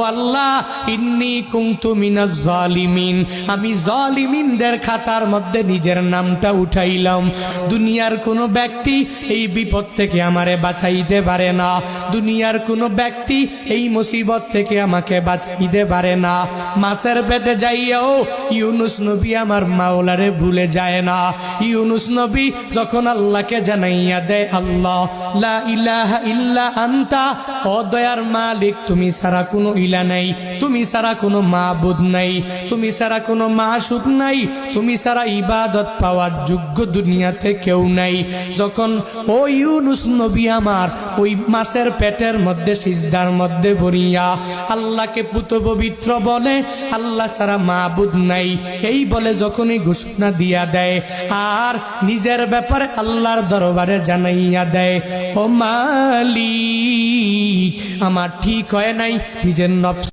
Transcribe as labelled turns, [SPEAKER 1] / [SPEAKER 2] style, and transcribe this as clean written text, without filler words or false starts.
[SPEAKER 1] আল্লাহ ইন্নী কুনতু মিনাজ জালিমিন, আমি জালিমিনদের খাতার মধ্যে নিজের নামটা উঠাইলাম। দুনিয়ার কোনো ব্যক্তি এই বিপদ থেকে আমারে বাঁচাইতে পারে না, দুনিয়ার কোনো ব্যক্তি এই মুসিবত থেকে আমাকে বাঁচাইতে পারে না। মাছের পেটে যাইয়াও ইউনুস নবী আমার মাওলারে ভুলে যায় না। ইউনুস নবী যখন আল্লাহকে জানাইয়া দেয়, আল্লাহ লা ইলাহা ইল্লা আনতা, ও দয়ার মালিক তুমি ছাড়া কোনো ইলা নাই, তুমি ছাড়া কোনো মাবুদ নাই, তুমি ছাড়া কোনো মাসুক নাই, তুমি ছাড়া ইবাদত পাওয়ার যোগ্য দুনিয়াতে কেউ নাই। যখন ও ইউনুস নবী আমার ওই মাছের পেটের মধ্যে সিজদার মধ্যে পড়িয়া আল্লাহকে পুত পবিত্র বলে, আল্লাহ ছাড়া মাবুদ নাই এই বলে যখনই ঘোষণা দিয়া দেয় আর নিজের ব্যাপারে আল্লাহর দরবারে জানাইয়া দেয়, ও মালিক আমার ঠিক হয় নাই, নিজের নফস